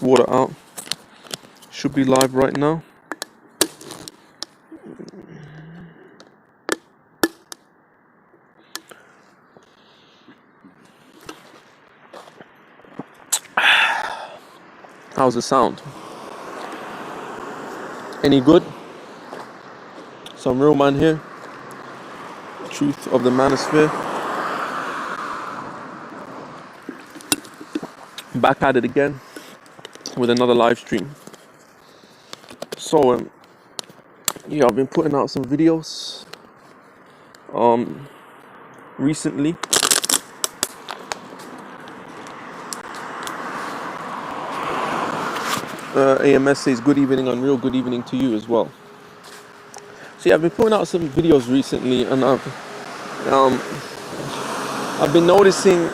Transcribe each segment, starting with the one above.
Water out. Should be live right now. How's the sound? Any good? Some real man here. Truth of the manosphere. Back at it again with another live stream. So yeah, I've been putting out some videos recently. AMS says good evening, Unreal. Good evening to you as well. So yeah, I've been putting out some videos recently, and I've been noticing,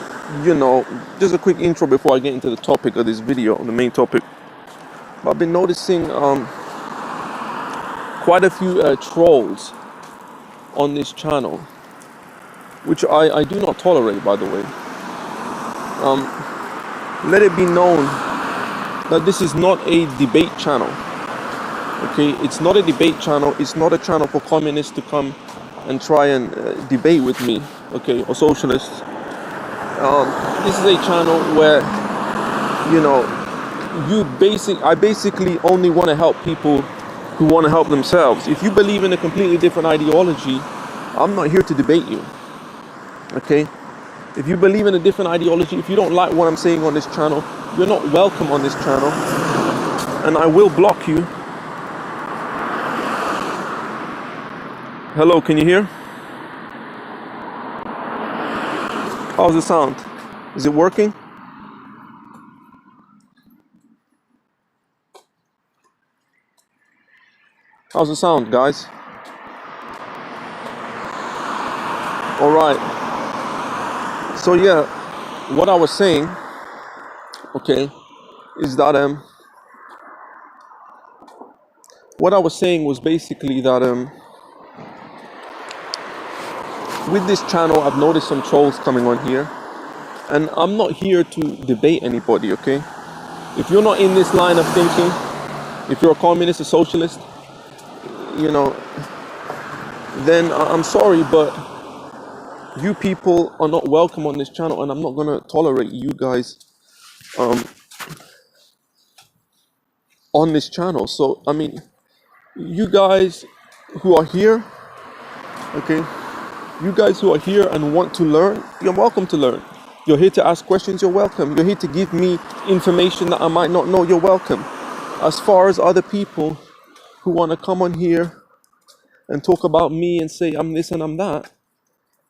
just a quick intro before I get into the topic of this video, the main topic. I've been noticing quite a few trolls on this channel, which I do not tolerate, by the way. Let it be known that this is not a debate channel. Okay, it's not a debate channel. It's not a channel for communists to come and try and debate with me, okay, or socialists. This is a channel where, I basically only want to help people who want to help themselves. If you believe in a completely different ideology, I'm not here to debate you, okay? If you believe in a different ideology, if you don't like what I'm saying on this channel, you're not welcome on this channel, and I will block you. Hello, can you hear? How's the sound? Is it working? How's the sound, guys? All right. So yeah, what I was saying, okay, is that what I was saying was basically that with this channel, I've noticed some trolls coming on here, and I'm not here to debate anybody, okay? If you're not in this line of thinking, if you're a communist, a socialist, then I'm sorry, but you people are not welcome on this channel, and I'm not gonna tolerate you guys on this channel. So, I mean, you guys who are here, okay, you guys who are here and want to learn, you're welcome to learn. You're here to ask questions, you're welcome. You're here to give me information that I might not know, you're welcome. As far as other people who want to come on here and talk about me and say I'm this and I'm that,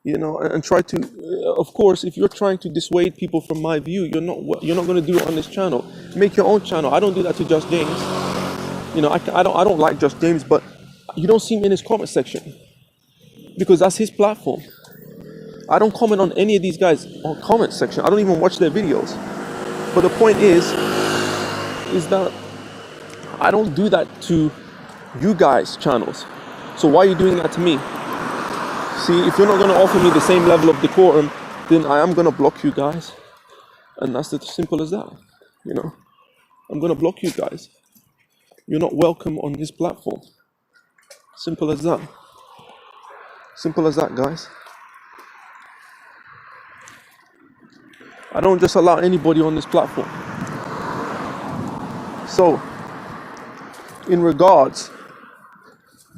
and try to, of course, if you're trying to dissuade people from my view, you're not going to do it on this channel. Make your own channel. I don't do that to Just James. I don't like Just James, but you don't see me in his comment section because that's his platform. I don't comment on any of these guys on comment section. I don't even watch their videos. But the point is that I don't do that to you guys' channels. So why are you doing that to me? See, if you're not going to offer me the same level of decorum, then I am going to block you guys. And that's as simple as that. I'm going to block you guys. You're not welcome on this platform. Simple as that. Simple as that, guys. I don't just allow anybody on this platform. So, in regards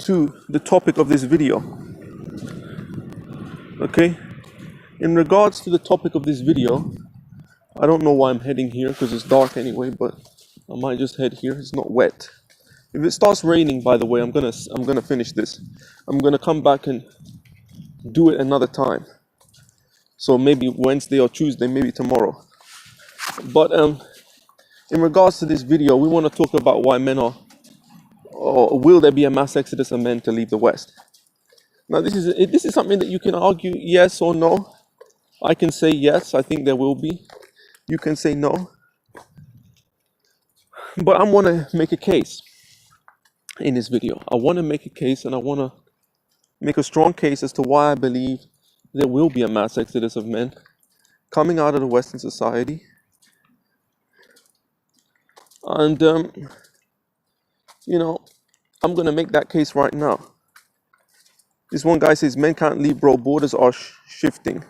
to the topic of this video, okay? In regards to the topic of this video, I don't know why I'm heading here because it's dark anyway, but I might just head here. It's not wet. If it starts raining, by the way, I'm gonna finish this. I'm gonna come back and do it another time. So maybe Wednesday or Tuesday, maybe tomorrow. But in regards to this video, we want to talk about why men are, or will there be a mass exodus of men to leave the West? Now, this is something that you can argue yes or no. I can say yes, I think there will be. You can say no. But I want to make a case in this video. I want to make a case, and I want to make a strong case as to why I believe there will be a mass exodus of men coming out of the Western society And you know, I'm gonna make that case right now. This one guy says men can't leave, bro. Borders are shutting.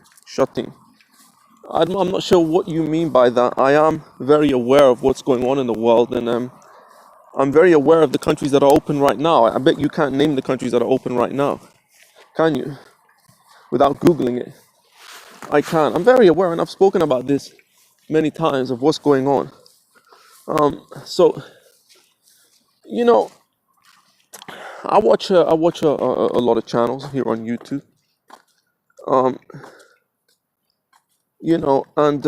I'm not sure what you mean by that. I am very aware of what's going on in the world, and I'm very aware of the countries that are open right now. I bet you can't name the countries that are open right now, can you? Without Googling it. I can. I'm very aware, and I've spoken about this many times of what's going on. So, you know, I watch a lot of channels here on YouTube. Um, and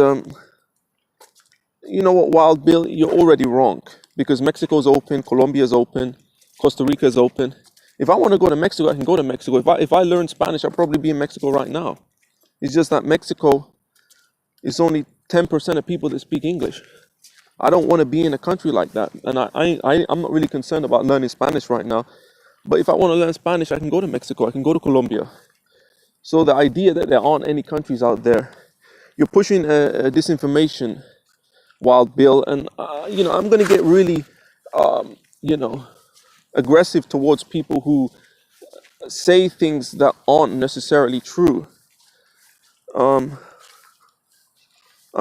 you know what, Wild Bill, you're already wrong because Mexico's open, Colombia's open, Costa Rica's open. If I want to go to Mexico, I can go to Mexico. If I learn Spanish, I'll probably be in Mexico right now. It's just that Mexico is only 10% of people that speak English. I don't want to be in a country like that, and I'm not really concerned about learning Spanish right now. But if I want to learn Spanish, I can go to Mexico, I can go to Colombia. So the idea that there aren't any countries out there, you're pushing a disinformation, Wild Bill, and I'm going to get really, aggressive towards people who say things that aren't necessarily true. I'm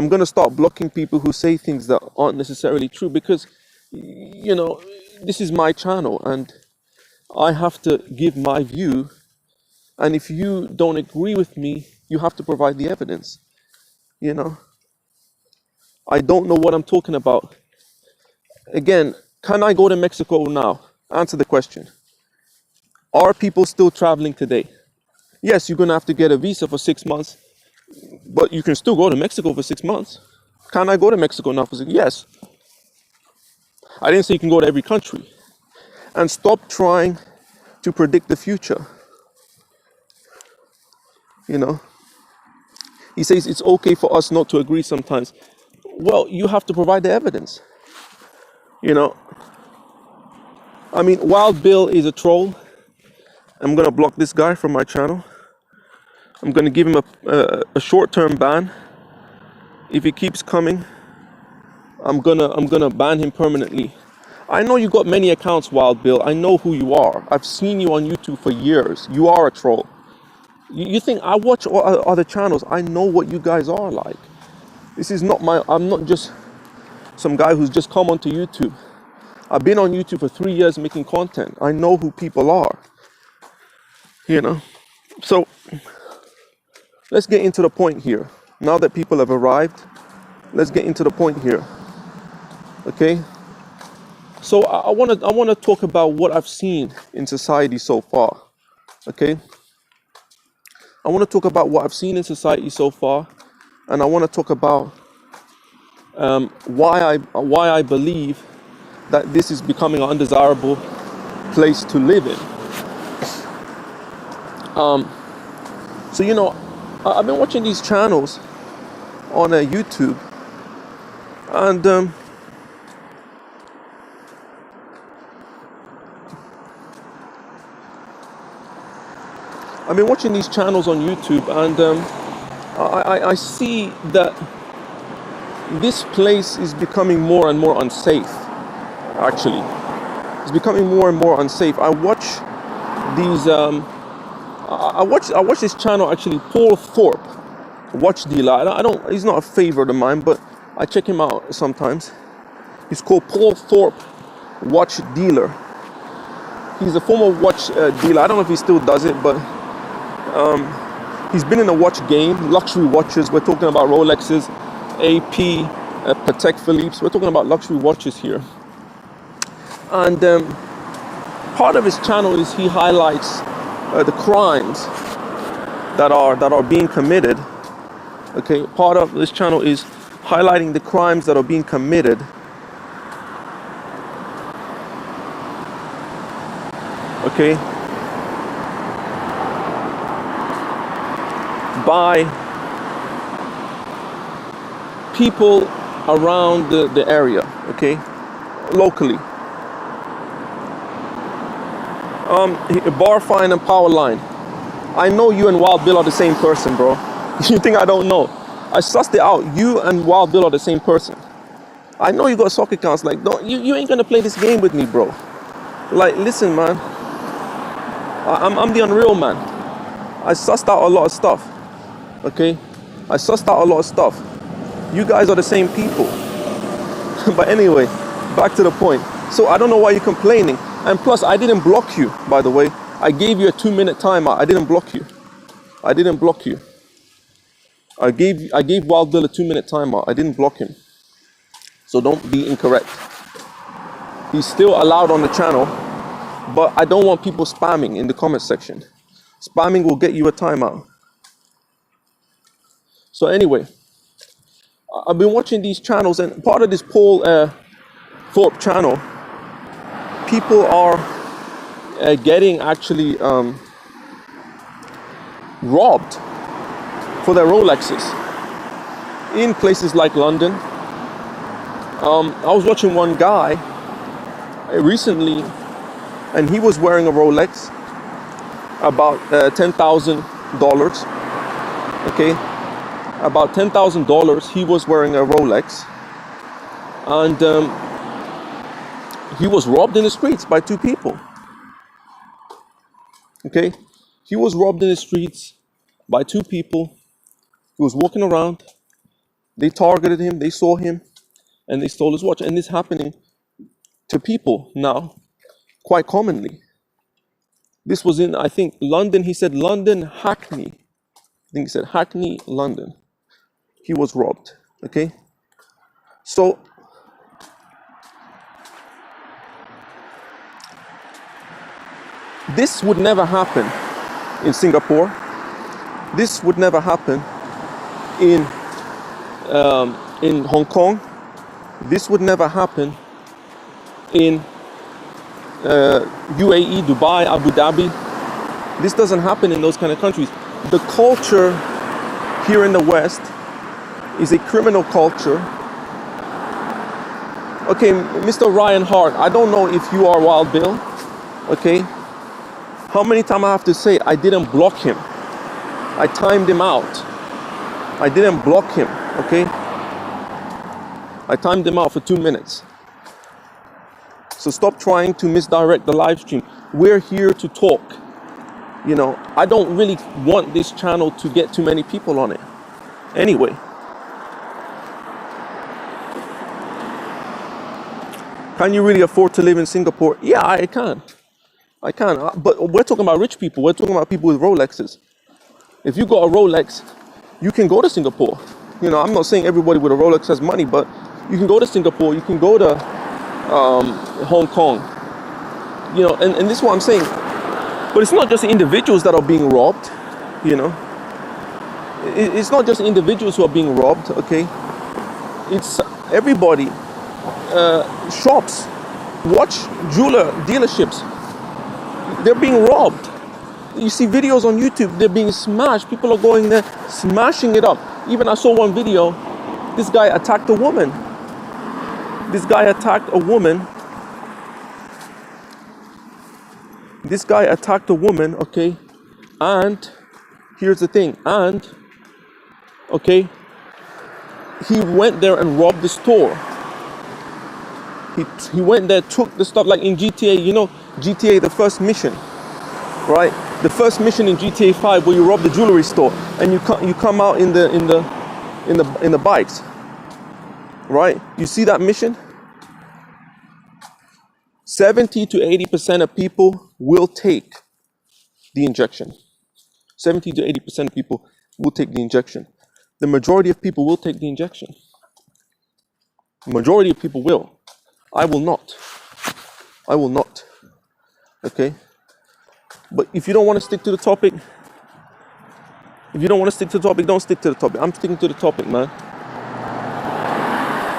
going to start blocking people who say things that aren't necessarily true because, this is my channel and I have to give my view. And if you don't agree with me, you have to provide the evidence. I don't know what I'm talking about. Again, can I go to Mexico now? Answer the question. Are people still traveling today? Yes, you're going to have to get a visa for 6 months, but you can still go to Mexico for 6 months. Can I go to Mexico now for 6 months? Yes. I didn't say you can go to every country. And stop trying to predict the future. He says it's okay for us not to agree sometimes. Well, you have to provide the evidence. Wild Bill is a troll. I'm going to block this guy from my channel. I'm going to give him a short-term ban. If he keeps coming, I'm gonna ban him permanently. I know you got many accounts, Wild Bill. I know who you are. I've seen you on YouTube for years. You are a troll. You think I watch other channels? I know what you guys are like. This is not I'm not just some guy who's just come onto YouTube. I've been on YouTube for 3 years making content. I know who people are. So let's get into the point here. Now that people have arrived, let's get into the point here. Okay? So I want to talk about what I've seen in society so far. Okay? I want to talk about what I've seen in society so far, and I want to talk about why I believe that this is becoming an undesirable place to live in. I've been watching these channels on YouTube, and I've been watching these channels on YouTube, and I see that this place is becoming more and more unsafe. Actually, it's becoming more and more unsafe. I watch these. I watch this channel actually. Paul Thorpe, watch dealer. He's not a favorite of mine, but I check him out sometimes. He's called Paul Thorpe, watch dealer. He's a former watch dealer. I don't know if he still does it, but he's been in the watch game, luxury watches. We're talking about Rolexes, AP, Patek Philippe's. We're talking about luxury watches here. And part of his channel is he highlights the crimes that are being committed. Okay, part of this channel is highlighting the crimes that are being committed. Okay, by people around the area, okay, locally. Barfine and Powerline. I know you and Wild Bill are the same person, bro. You think I don't know? I sussed it out. You and Wild Bill are the same person. I know you got soccer accounts. Like, don't you ain't gonna play this game with me, bro. Like, listen, man. I'm the unreal man. I sussed out a lot of stuff. Okay, I sussed out a lot of stuff. You guys are the same people. But anyway, back to the point. So I don't know why you're complaining. And plus, I didn't block you, by the way. I gave you a 2-minute timeout. I didn't block you. I didn't block you. I gave Wild Bill a 2-minute timeout. I didn't block him. So don't be incorrect. He's still allowed on the channel, but I don't want people spamming in the comment section. Spamming will get you a timeout. So anyway, I've been watching these channels, and part of this Paul Thorpe channel, people are getting actually robbed for their Rolexes in places like London. I was watching one guy recently, and he was wearing a Rolex, about $10,000. Okay, about $10,000. He was wearing a Rolex, and he was robbed in the streets by 2 people. Okay, he was robbed in the streets by 2 people. He was walking around. They targeted him. They saw him, and they stole his watch. And this is happening to people now quite commonly. This was in, I think, London. He said London, Hackney. I think he said Hackney, London. He was robbed. Okay, so this would never happen in Singapore. This would never happen in Hong Kong. This would never happen in UAE, Dubai, Abu Dhabi. This doesn't happen in those kind of countries. The culture here in the West is a criminal culture. Okay, Mr. Ryan Hart, I don't know if you are Wild Bill. Okay, how many times I have to say I didn't block him? I timed him out. I didn't block him. Okay, I timed him out for 2 minutes. So stop trying to misdirect the live stream. We're here to talk. You know, I don't really want this channel to get too many people on it. Anyway. Can you really afford to live in Singapore? Yeah, I can. I can. But we're talking about rich people. We're talking about people with Rolexes. If you got a Rolex, you can go to Singapore. You know, I'm not saying everybody with a Rolex has money, but you can go to Singapore. You can go to Hong Kong. You know, and this is what I'm saying. But it's not just the individuals that are being robbed. You know, it's not just individuals who are being robbed. Okay, it's everybody. Shops, watch jeweler dealerships, they're being robbed. You see videos on YouTube, they're being smashed. People are going there smashing it up. Even I saw one video, this guy attacked a woman. This guy attacked a woman, okay? And here's the thing, okay, he went there and robbed the store. He went there, took the stuff, like in GTA, you know, GTA, the first mission, right? The first mission in GTA 5 where you rob the jewelry store and you come out in the bikes, right? You see that mission? 70 to 80% of people will take the injection. 70 to 80% of people will take the injection. The majority of people will take the injection. Majority of people will. I will not. I will not. Okay? But if you don't want to stick to the topic, don't stick to the topic. I'm sticking to the topic, man.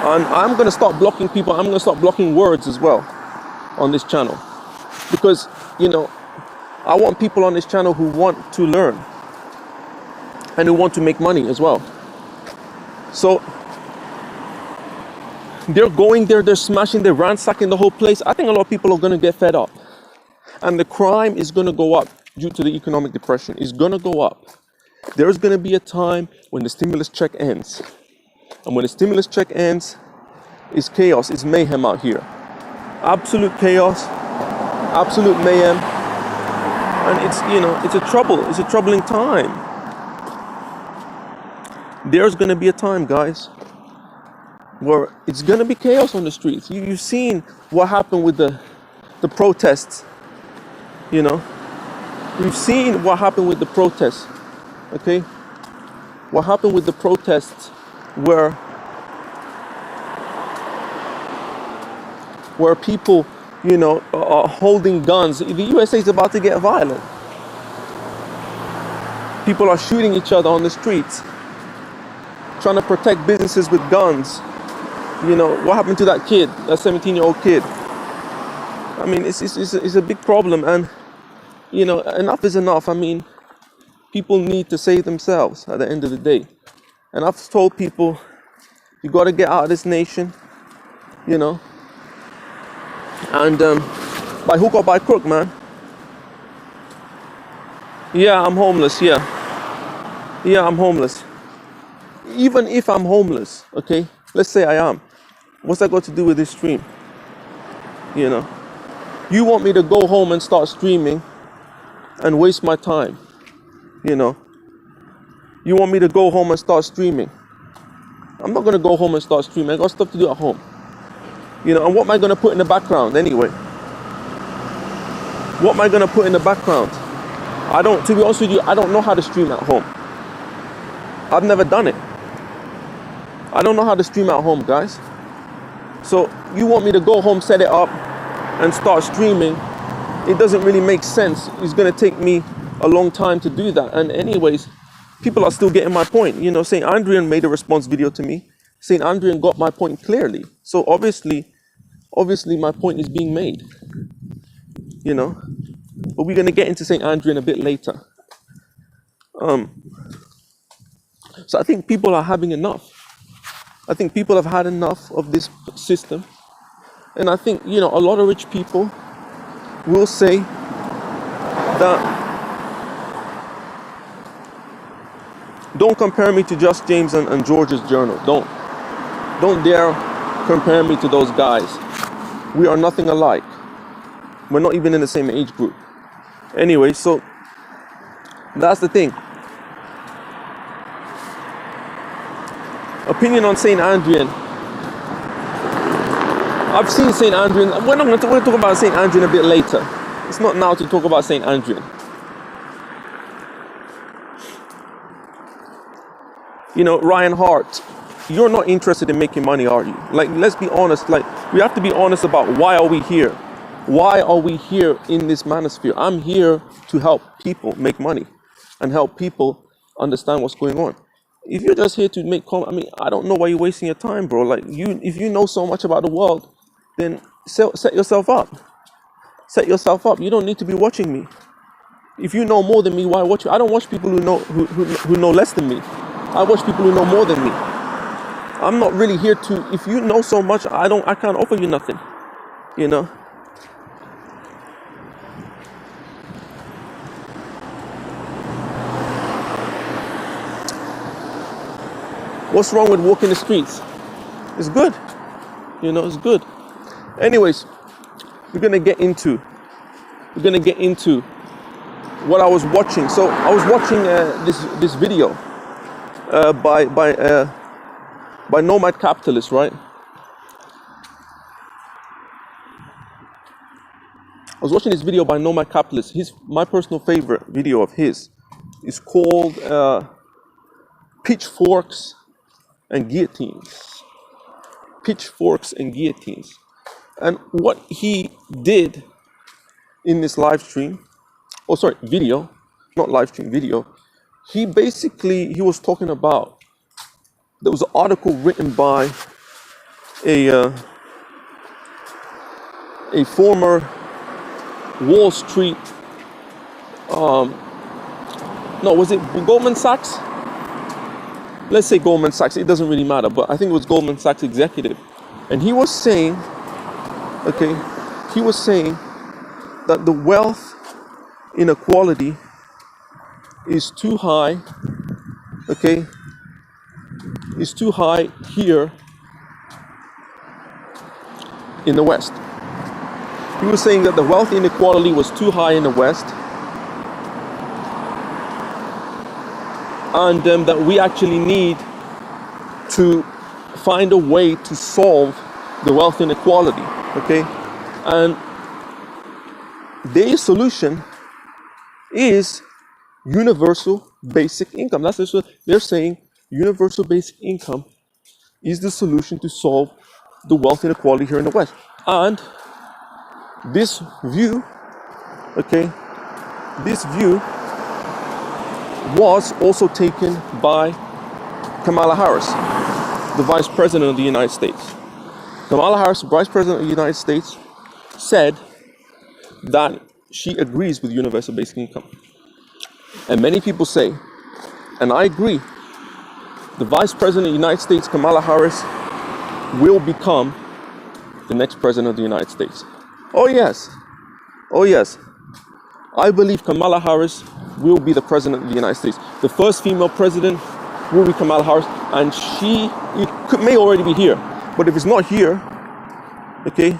And I'm going to start blocking people. I'm going to start blocking words as well on this channel. Because, you know, I want people on this channel who want to learn and who want to make money as well. So, they're going there, they're smashing, they're ransacking the whole place. I think a lot of people are going to get fed up. And the crime is going to go up due to the economic depression. It's going to go up. There's going to be a time when the stimulus check ends. And when the stimulus check ends, is chaos, is mayhem out here. Absolute chaos, absolute mayhem. And it's a troubling time. There's going to be a time, guys, where it's going to be chaos on the streets. You've seen what happened with the protests, We've seen what happened with the protests, okay? What happened with the protests where people, are holding guns. The USA is about to get violent. People are shooting each other on the streets, trying to protect businesses with guns. What happened to that kid, that 17-year-old kid? I mean, it's a big problem, and enough is enough. I mean, people need to save themselves at the end of the day. And I've told people, you got to get out of this nation, and by hook or by crook, man. Yeah, I'm homeless. Yeah, I'm homeless. Even if I'm homeless, okay, let's say I am. What's that got to do with this stream? You want me to go home and start streaming and waste my time, You want me to go home and start streaming. I'm not going to go home and start streaming. I got stuff to do at home. And what am I going to put in the background anyway? What am I going to put in the background? To be honest with you, I don't know how to stream at home. I've never done it. I don't know how to stream at home, guys. So you want me to go home, set it up, and start streaming? It doesn't really make sense. It's going to take me a long time to do that. And anyways, people are still getting my point. St. Andrian made a response video to me. St. Andrian got my point clearly. So obviously my point is being made. But we're going to get into St. Andrian a bit later. So I think people are having enough. I think people have had enough of this system. And I think, a lot of rich people will say that don't compare me to Just James and George's Journal. Don't dare compare me to those guys. We are nothing alike. We're not even in the same age group. Anyway, so that's the thing. Opinion on St. Andrian. I've seen St. Andrian. We're going to talk about St. Andrian a bit later. It's not now to talk about St. Andrian. Ryan Hart, you're not interested in making money, are you? Let's be honest. We have to be honest about why are we here? Why are we here in this manosphere? I'm here to help people make money and help people understand what's going on. If you're just here to make I don't know why you're wasting your time, bro. If you know so much about the world, then set yourself up. Set yourself up. You don't need to be watching me. If you know more than me, why watch you? I don't watch people who know less than me. I watch people who know more than me. I'm not really here to. If you know so much, I can't offer you nothing. What's wrong with walking the streets? It's good. It's good. Anyways, we're gonna get into what I was watching. So I was watching this video by Nomad Capitalist, right? I was watching this video by Nomad Capitalist. My personal favorite video of his is called Pitchforks and Guillotines. Pitchforks and Guillotines. And what he did in this video, not live stream, video, he was talking about, there was an article written by a former Wall Street, was it Goldman Sachs? Let's say Goldman Sachs, it doesn't really matter, but I think it was Goldman Sachs executive. And he was saying that the wealth inequality is too high, is too high here in the West. He was saying that the wealth inequality was too high in the West, and that we actually need to find a way to solve the wealth inequality, okay? And their solution is universal basic income. That's what they're saying. Universal basic income is the solution to solve the wealth inequality here in the West. And this view, okay, this view was also taken by Kamala Harris, the Vice President of the United States. Kamala Harris, the Vice President of the United States, said that she agrees with universal basic income. And many people say, and I agree, the Vice President of the United States, Kamala Harris, will become the next President of the United States. Oh yes, oh yes. I believe Kamala Harris will be the President of the United States. The first female president will be Kamala Harris, and may already be here. But if it's not here, okay,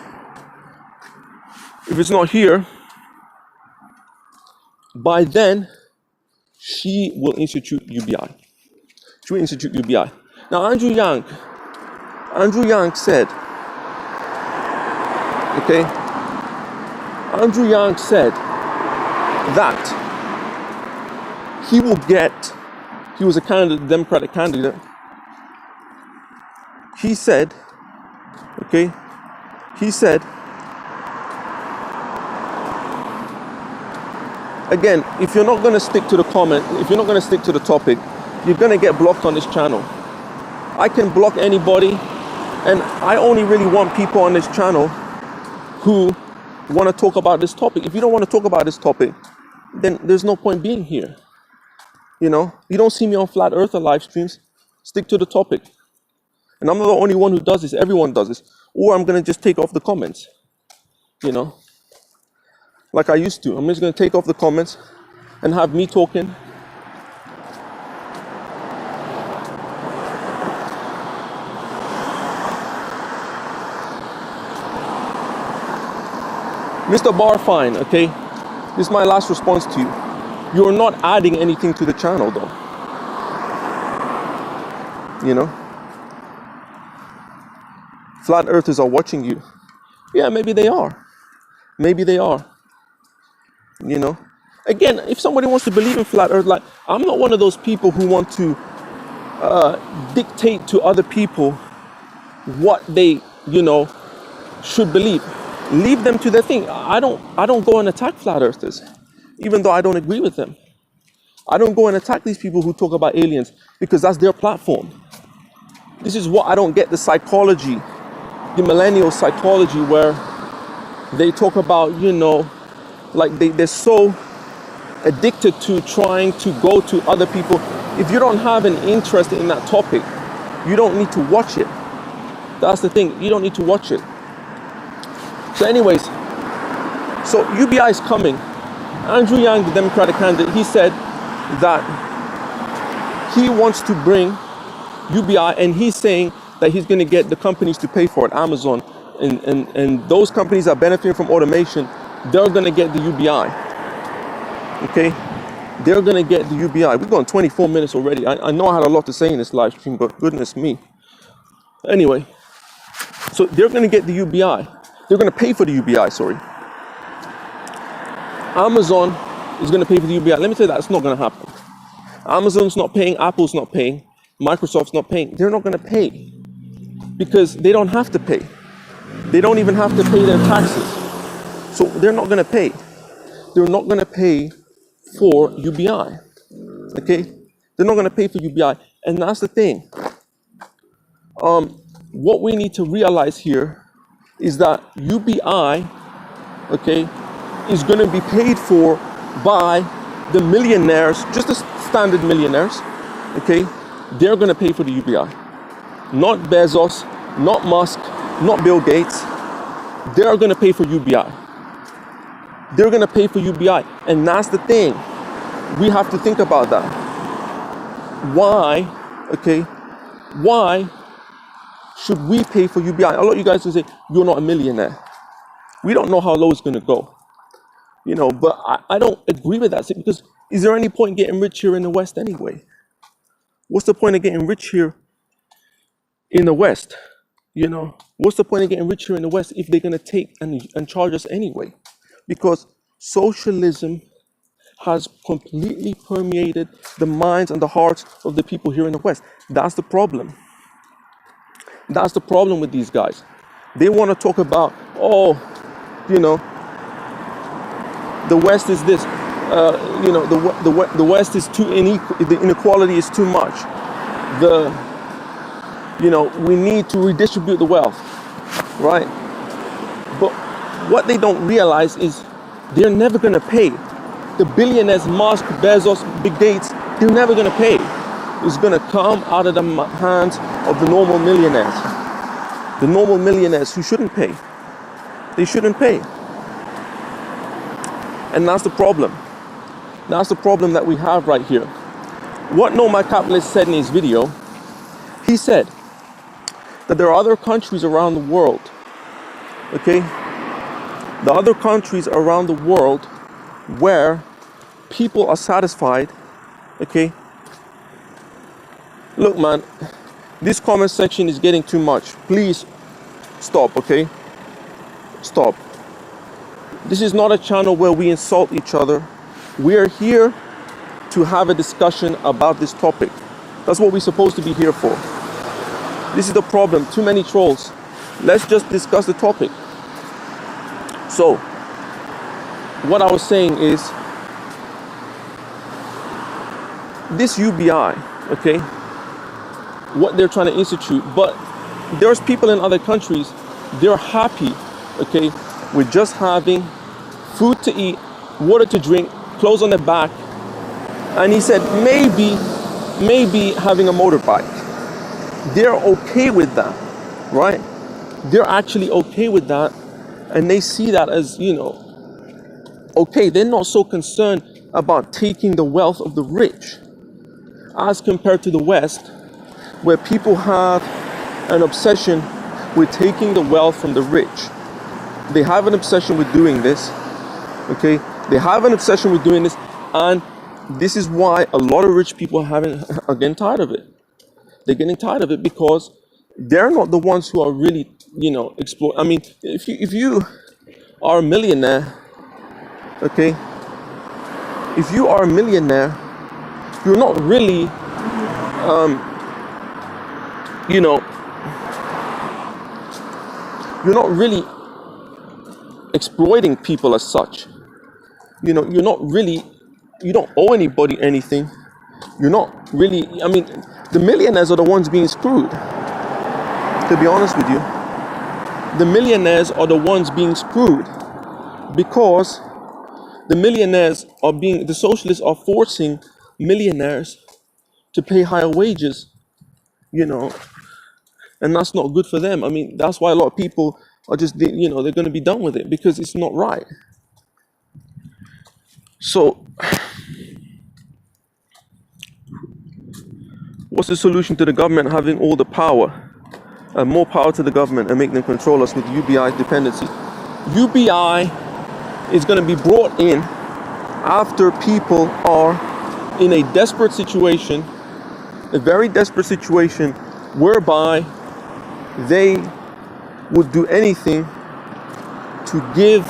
if it's not here, by then, she will institute UBI. She will institute UBI. Now, Andrew Yang said, okay, Andrew Yang said that he was a candidate, Democratic candidate. He said, okay, again, if you're not going to stick to the comment, if you're not going to stick to the topic, you're going to get blocked on this channel. I can block anybody, and I only really want people on this channel who want to talk about this topic. If you don't want to talk about this topic, then there's no point being here. You know, you don't see me on Flat Earther live streams. Stick to the topic. And I'm not the only one who does this. Everyone does this. Or I'm going to just take off the comments. You know, like I used to. I'm just going to take off the comments and have me talking. Mr. Barfine, okay, this is my last response to you. You're not adding anything to the channel, though. You know? Flat Earthers are watching you. Yeah, maybe they are. Maybe they are. You know? Again, if somebody wants to believe in Flat Earth, like, I'm not one of those people who want to dictate to other people what they, you know, should believe. Leave them to their thing. I don't go and attack Flat Earthers, even though I don't agree with them. I don't go and attack these people who talk about aliens because that's their platform. This is what I don't get, the psychology, the millennial psychology, where they talk about, you know, like they're so addicted to trying to go to other people. If you don't have an interest in that topic, you don't need to watch it. That's the thing. You don't need to watch it. So anyways, so UBI is coming. Andrew Yang, the Democratic candidate, he said that he wants to bring UBI, and he's saying that he's going to get the companies to pay for it, Amazon, and those companies that are benefiting from automation, they're going to get the UBI. Okay? They're going to get the UBI. We've gone 24 minutes already. I know I had a lot to say in this live stream, but goodness me. Anyway, so they're going to get the UBI. They're going to pay for the UBI, sorry. Amazon is going to pay for the UBI. Let me tell you, that's not going to happen. Amazon's not paying, Apple's not paying, Microsoft's not paying. They're not going to pay because they don't have to pay. They don't even have to pay their taxes. So they're not going to pay. They're not going to pay for UBI. Okay? They're not going to pay for UBI. And that's the thing. What we need to realize here is that UBI, okay, is going to be paid for by the millionaires, just the standard millionaires, okay? They're going to pay for the UBI. Not Bezos, not Musk, not Bill Gates. They're going to pay for UBI. They're going to pay for UBI. And that's the thing. We have to think about that. Why, okay, why should we pay for UBI? A lot of you guys will say, you're not a millionaire. We don't know how low it's going to go. But I don't agree with that because is there any point getting rich here in the West anyway? What's the point of getting rich here in the West? What's the point of getting rich here in the West if they're going to take and charge us anyway? Because socialism has completely permeated the minds and the hearts of the people here in the West. That's the problem. That's the problem with these guys. They want to talk about, the West is this, the West is too unequal, the inequality is too much. We need to redistribute the wealth, right? But what they don't realize is they're never going to pay. The billionaires, Musk, Bezos, Big Gates, they're never going to pay. It's going to come out of the hands of the normal millionaires. The normal millionaires who shouldn't pay. They shouldn't pay. And that's the problem. That's the problem that we have right here. What Nomad Capitalist said in his video, he said that there are other countries around the world, okay? The other countries around the world where people are satisfied, okay? Look, man, this comment section is getting too much. Please stop, okay? Stop. This is not a channel where we insult each other. We are here to have a discussion about this topic. That's what we're supposed to be here for. This is the problem. Too many trolls. Let's just discuss the topic. So, what I was saying is, this UBI, okay, what they're trying to institute, but there's people in other countries, they're happy, okay, with just having food to eat, water to drink, clothes on their back, and he said maybe having a motorbike. They're okay with that, right? They're actually okay with that, and they see that as, okay. They're not so concerned about taking the wealth of the rich as compared to the West, where people have an obsession with taking the wealth from the rich. They have an obsession with doing this, okay? They have an obsession with doing this, and this is why a lot of rich people are getting tired of it. They're getting tired of it because they're not the ones who are really, exploit. I mean, if you are a millionaire, okay? If you are a millionaire, you're not really, you're not really exploiting people as such. You're not really, you don't owe anybody anything. You're not really, the millionaires are the ones being screwed. To be honest with you, the millionaires are the ones being screwed because the socialists are forcing millionaires to pay higher wages, and that's not good for them. That's why a lot of people are just, they're going to be done with it because it's not right. So, what's the solution to the government having all the power? More power to the government and make them control us with UBI dependency. UBI is going to be brought in after people are in a desperate situation, a very desperate situation, whereby they would do anything to give,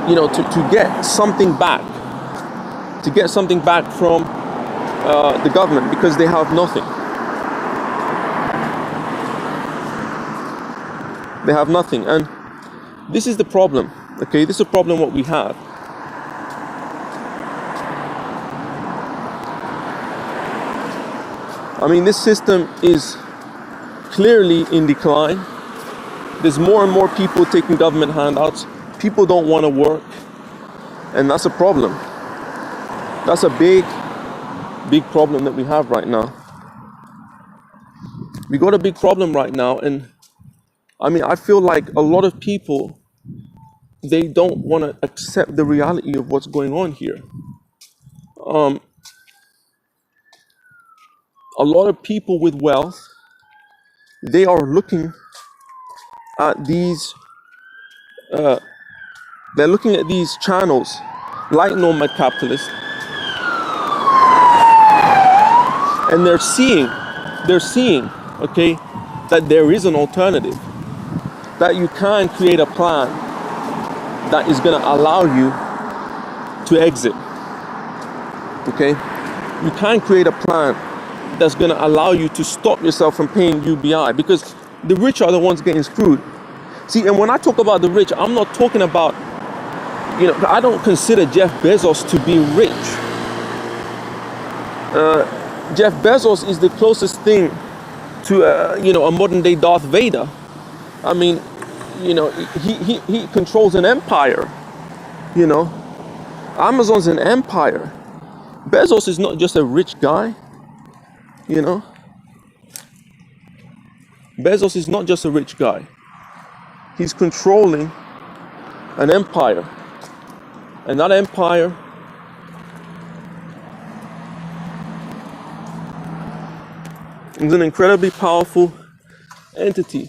to get something back, from the government because they have nothing. They have nothing, and this is the problem. Okay, this is a problem what we have. This system is clearly in decline. There's more and more people taking government handouts. People don't want to work, and that's a problem. That's a big problem that we have right now. We got a big problem right now, and I feel like a lot of people, they don't want to accept the reality of what's going on here. A lot of people with wealth, they are looking at these they're looking at these channels like nomad capitalists, and they're seeing, okay, that there is an alternative, that you can create a plan that is going to allow you to exit. Okay, you can create a plan that's going to allow you to stop yourself from paying UBI, because the rich are the ones getting screwed. See, and when I talk about the rich, I'm not talking about, I don't consider Jeff Bezos to be rich. Jeff Bezos is the closest thing to a modern day Darth Vader. I mean, he controls an empire. Amazon's an empire. Bezos is not just a rich guy. Bezos is not just a rich guy. He's controlling an empire. And that empire is an incredibly powerful entity.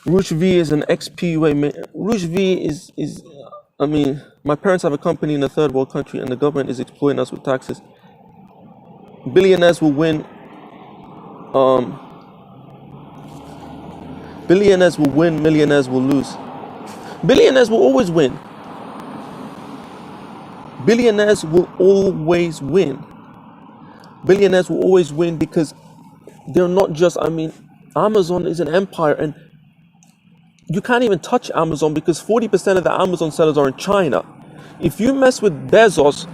Rouge V is an ex-PUA. Rouge V is my parents have a company in a third world country, and the government is exploiting us with taxes. Billionaires will win. Billionaires will win, millionaires will lose. Billionaires will always win. Billionaires will always win. Billionaires will always win because they're not just, Amazon is an empire, and you can't even touch Amazon because 40% of the Amazon sellers are in China. If you mess with Bezos,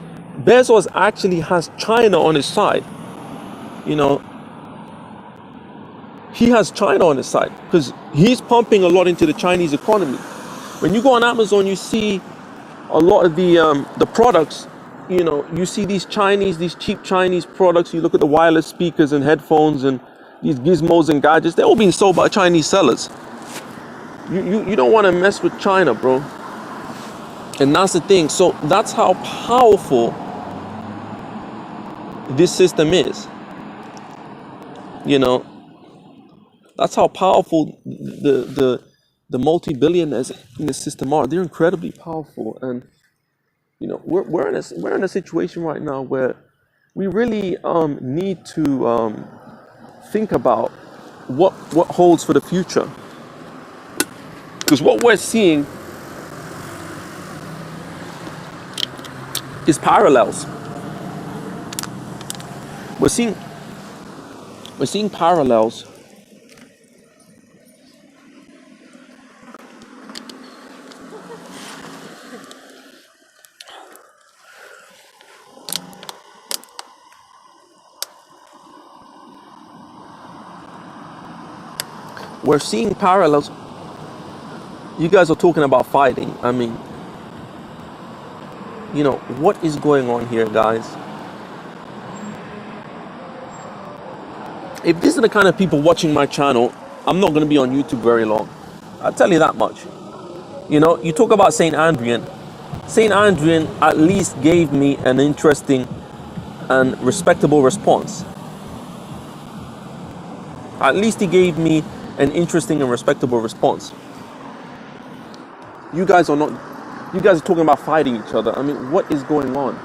Bezos actually has China on his side. He has China on his side because he's pumping a lot into the Chinese economy. When you go on Amazon, you see a lot of the products. You see these cheap Chinese products. You look at the wireless speakers and headphones and these gizmos and gadgets. They're all being sold by Chinese sellers. You don't want to mess with China, bro. And that's the thing. So that's how powerful this system is. That's how powerful the multi-billionaires in the system are. They're incredibly powerful, and we're in a situation right now where we really need to think about what holds for the future. Because what we're seeing is parallels. We're seeing parallels We're seeing parallels. You guys are talking about fighting. What is going on here, guys? If these are the kind of people watching my channel, I'm not going to be on YouTube very long. I'll tell you that much. You talk about St. Andrian. St. Andrian at least gave me an interesting and respectable response. At least he gave me an interesting and respectable response. You guys are talking about fighting each other. What is going on?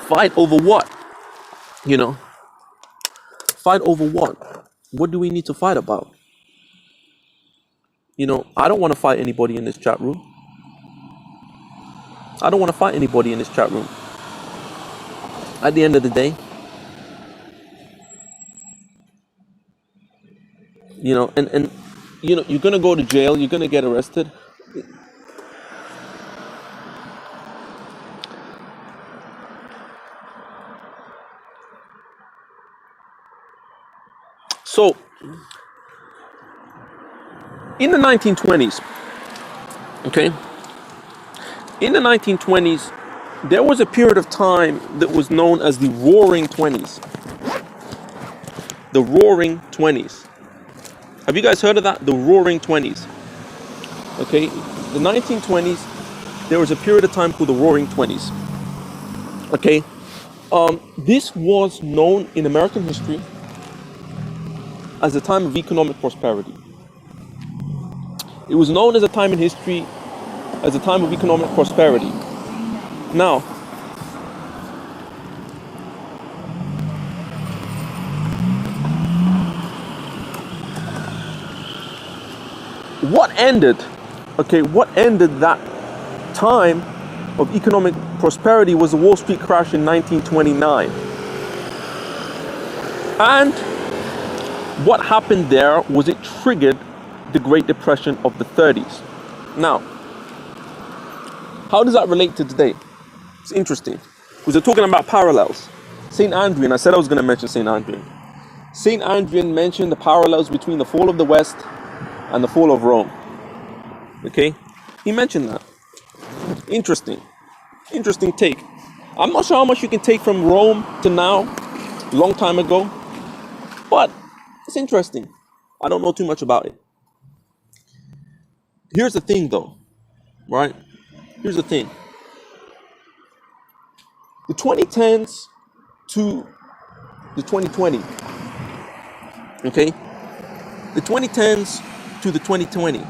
Fight over what? Fight over what? What do we need to fight about? I don't want to fight anybody in this chat room. I don't want to fight anybody in this chat room. At the end of the day, and you're gonna go to jail, you're gonna get arrested. So, in the 1920s, in the 1920s, there was a period of time that was known as the Roaring Twenties. The Roaring Twenties. Have you guys heard of that? The Roaring Twenties. The 1920s, there was a period of time called the Roaring Twenties. This was known in American history as a time of economic prosperity. It was known as a time in history as a time of economic prosperity. Now, what ended that time of economic prosperity was the Wall Street crash in 1929. And what happened there was it triggered the Great Depression of the 30s. Now, how does that relate to today? It's interesting, because they're talking about parallels. St. Andrean, I said I was going to mention St. Andrean. St. Andrean mentioned the parallels between the fall of the West and the fall of Rome. Okay? He mentioned that. Interesting take. I'm not sure how much you can take from Rome to now, long time ago, but it's interesting. I don't know too much about it. Here's the thing though, right? Here's the thing. The 2010s to the 2020, okay? The 2010s to the 2020.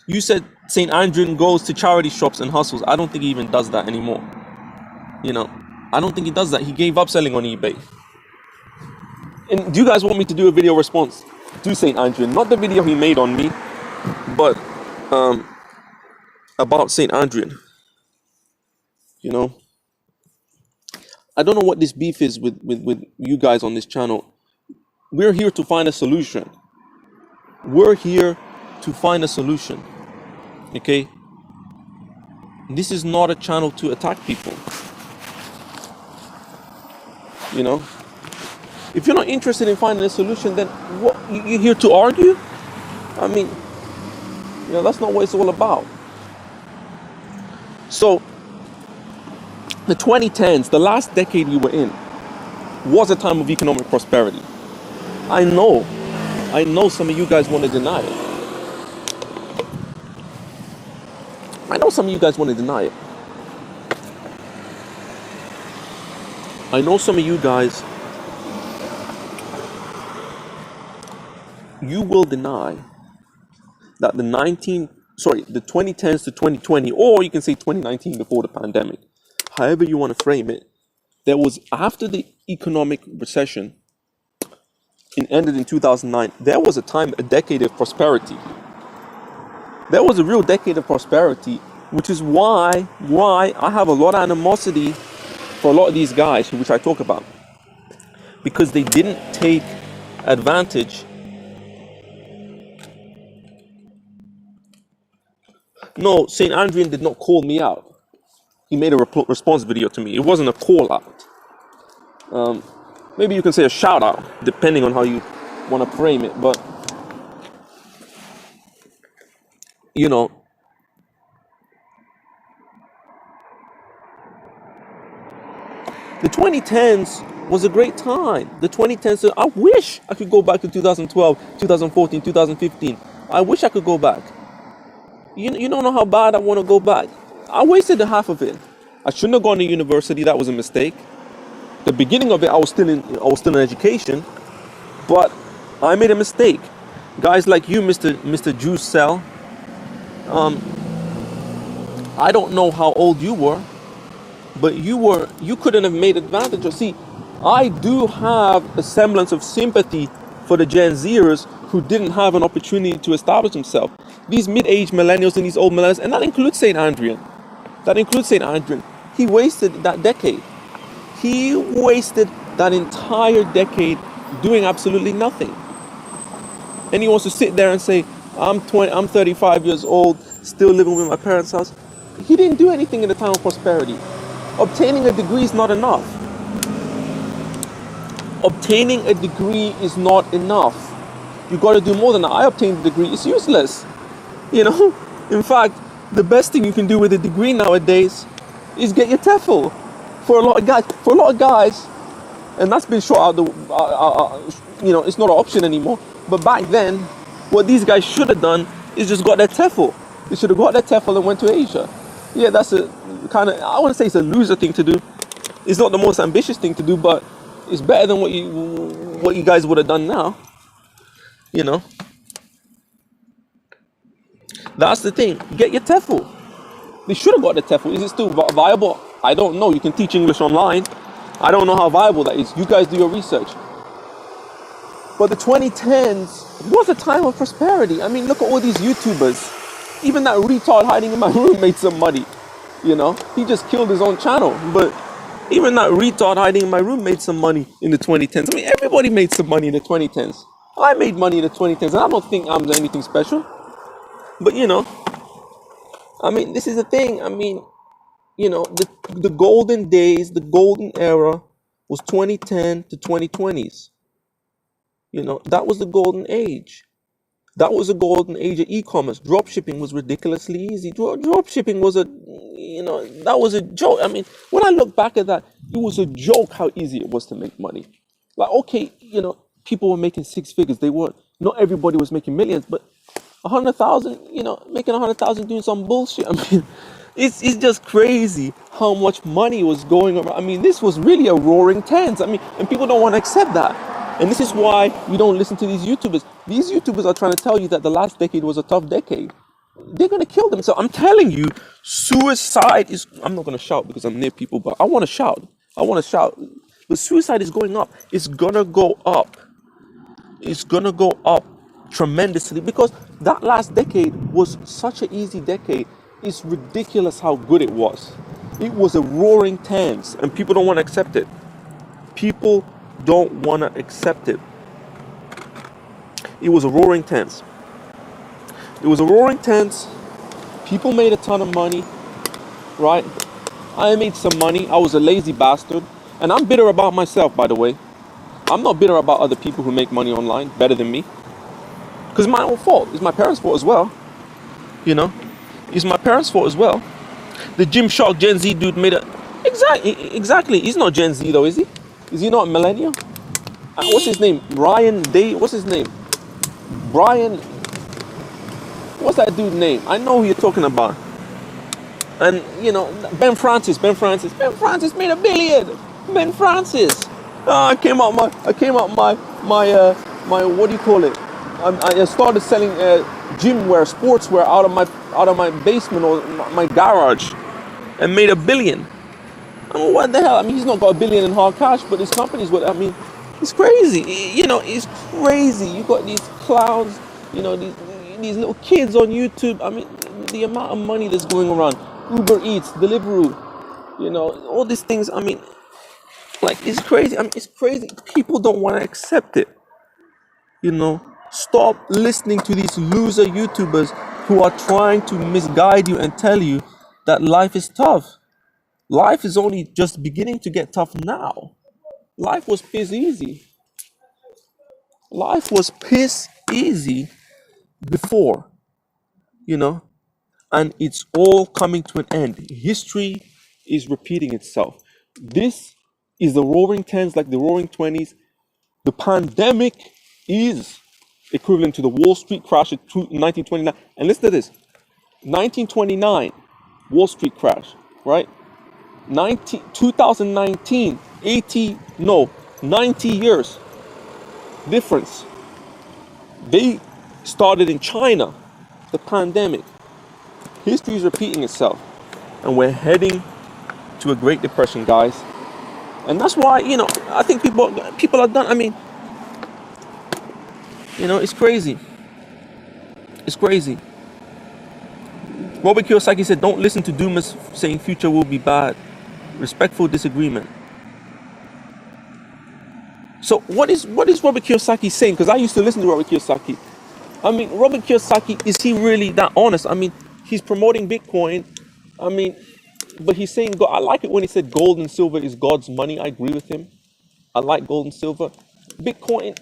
You said St. Andrew goes to charity shops and hustles. I don't think he even does that anymore. You know, I don't think he does that. He gave up selling on eBay. And do you guys want me to do a video response to St. Andrew? Not the video he made on me, but about St. Andrew. You know, I don't know what this beef is with you guys on this channel. We're here to find a solution. We're here to find a solution. Okay? This is not a channel to attack people. You know? If you're not interested in finding a solution, then what, you're here to argue? I mean, you know, that's not what it's all about. So, the 2010s, the last decade we were in, was a time of economic prosperity. I know some of you guys want to deny it. I know some of you guys want to deny it. I know some of you guys, you will deny that the 2010s to 2020, or you can say 2019 before the pandemic, however you want to frame it, there was, after the economic recession, it ended in 2009, there was a decade of prosperity. There was a real decade of prosperity, which is why I have a lot of animosity for a lot of these guys, which I talk about, because they didn't take advantage. No, St. Andrean did not call me out. He made a response video to me. It wasn't a call out. Maybe you can say a shout out, depending on how you want to frame it. But, you know, the 2010s was a great time. The 2010s, I wish I could go back to 2012, 2014, 2015. I wish I could go back. You don't know how bad I want to go back. I wasted the half of it. I shouldn't have gone to university. That was a mistake. The beginning of it, I was still in education, but I made a mistake. Guys like you, Mr. Juice Cell, I don't know how old you were, but you couldn't have made advantage of. See, I do have a semblance of sympathy for the Gen Zers who didn't have an opportunity to establish themselves. These mid-age millennials and these old millennials, and that includes St. Andrean. He wasted that decade. He wasted that entire decade doing absolutely nothing. And he wants to sit there and say, I'm 35 years old, still living with my parents' house. He didn't do anything in the time of prosperity. Obtaining a degree is not enough. Obtaining a degree is not enough. You got to do more than that. I obtained a degree. It's useless. You know, in fact, the best thing you can do with a degree nowadays is get your TEFL. For a lot of guys, and that's been shot out it's not an option anymore. But back then, what these guys should have done is just got their TEFL. They should have got their TEFL and went to Asia. Yeah, that's a kind of, I wouldn't say it's a loser thing to do. It's not the most ambitious thing to do, but it's better than what you guys would have done now. You know, that's the thing. Get your TEFL. They should have got the TEFL. Is it still viable? I don't know. You can teach English online. I don't know how viable that is. You guys do your research. But the 2010s was a time of prosperity. I mean, look at all these YouTubers. Even that retard hiding in my room made some money. You know, he just killed his own channel. But even that retard hiding in my room made some money in the 2010s. I mean, everybody made some money in the 2010s. I made money in the 2010s, and I don't think I'm anything special. But you know, I mean, this is the thing. I mean, you know, the golden days, the golden era was 2010 to 2020s. You know, that was the golden age. That was the golden age of e-commerce. Dropshipping was ridiculously easy. Dropshipping was that was a joke. I mean, when I look back at that, it was a joke how easy it was to make money. Like, okay, you know, people were making six figures. They weren't. Not everybody was making millions, but 100,000, you know, making 100,000 doing some bullshit. I mean, it's just crazy how much money was going around. I mean, this was really a roaring tens. I mean, and people don't want to accept that. And this is why you don't listen to these YouTubers. These YouTubers are trying to tell you that the last decade was a tough decade. They're going to kill themselves. I'm telling you, suicide is... I'm not going to shout because I'm near people, but I want to shout. But suicide is going up. It's going to go up. It's going to go up tremendously because that last decade was such an easy decade. It's ridiculous how good it was. It was a roaring tens, and people don't want to accept it. People don't want to accept it. It was a roaring tens. It was a roaring tens. People made a ton of money, right? I made some money. I was a lazy bastard. And I'm bitter about myself, by the way. I'm not bitter about other people who make money online better than me. Because it's my own fault. It's my parents' fault as well. You know? It's my parents' fault as well. The Gymshark Gen Z dude made a... Exactly. He's not Gen Z though, is he? Is he not a millennial? What's his name? Brian Day. What's his name? Brian. What's that dude's name? I know who you're talking about. And you know, Ben Francis made $1 billion. Ben Francis. I came out my what do you call it? I started selling gym wear, sportswear out of my basement or my garage, and made $1 billion. I mean, what the hell? I mean, he's not got $1 billion in hard cash, but his company's what I mean. It's crazy. You know, it's crazy. You got these clowns, you know, these little kids on YouTube. I mean, the amount of money that's going around. Uber Eats, Deliveroo, you know, all these things. I mean, like, it's crazy. I mean, it's crazy. People don't want to accept it. You know, stop listening to these loser YouTubers who are trying to misguide you and tell you that life is tough. Life is only just beginning to get tough now. Life was piss easy. Life was piss easy before, you know, and it's all coming to an end. History is repeating itself. This is the roaring tens, like the roaring 20s. The pandemic is equivalent to the Wall Street crash of 1929. And listen to this, 1929, Wall Street crash, right? 2019, 90 years difference. They started in China, the pandemic. History is repeating itself, and we're heading to a Great Depression, guys. And that's why, you know, I think people are done. I mean, you know, it's crazy. It's crazy. Robert Kiyosaki said, "Don't listen to doomers saying future will be bad. Respectful disagreement." So what is Robert Kiyosaki saying? Because I used to listen to Robert Kiyosaki. I mean, Robert Kiyosaki, is he really that honest? I mean, he's promoting Bitcoin. I mean, but he's saying, I like it when he said gold and silver is God's money. I agree with him. I like gold and silver. Bitcoin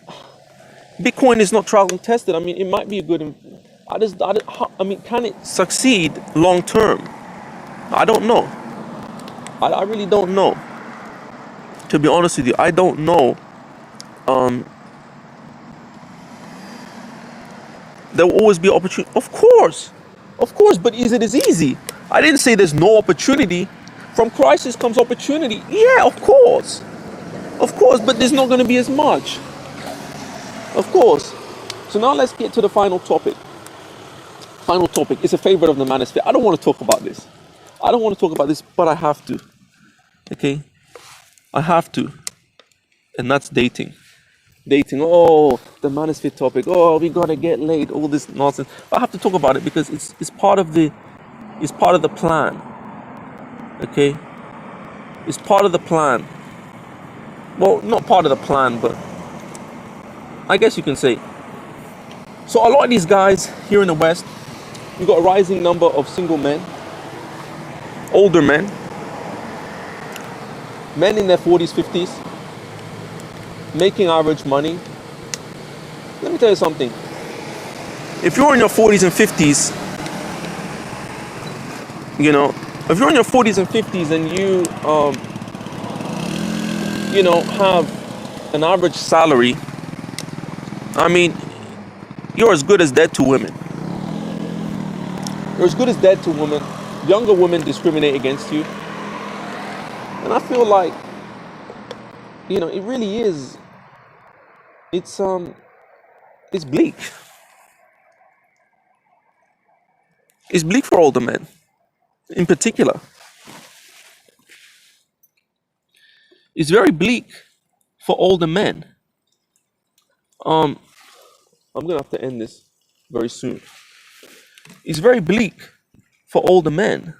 is not tried and tested. I mean, it might be a good... I mean, can it succeed long term? I don't know. I really don't know. To be honest with you, I don't know. There will always be opportunity. Of course, but is it as easy? I didn't say there's no opportunity. From crisis comes opportunity. Yeah, of course. Of course, but there's not going to be as much. Of course. So now let's get to the final topic. Final topic. It's a favorite of the manosphere. I don't want to talk about this. I don't want to talk about this, but I have to. Okay? I have to. And that's dating. Dating. Oh, the manosphere topic. Oh, we gotta get laid. All this nonsense. But I have to talk about it because it's part of the plan. Okay? It's part of the plan. Well, not part of the plan, but I guess you can say. So a lot of these guys here in the West, you got a rising number of single men, older men in their 40s, 50s, making average money. Let me tell you something. If you're in your 40s and 50s, if you're in your 40s and 50s and you have an average salary, I mean, you're as good as dead to women. You're as good as dead to women. Younger women discriminate against you. And I feel like, it really is, it's bleak. It's bleak for older men, in particular. It's very bleak for older men. I'm gonna have to end this very soon. It's very bleak for older men,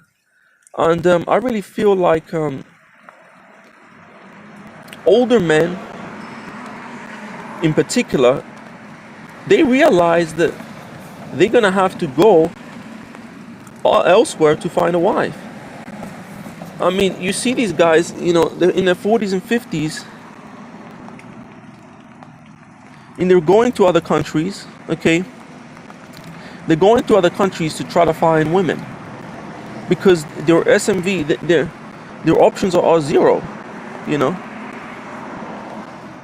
and I really feel like older men, in particular, they realize that they're gonna have to go elsewhere to find a wife. I mean, you see these guys, they're in their 40s and 50s, and they're going to other countries, okay? They're going to other countries to try to find women because their SMV, their options are zero,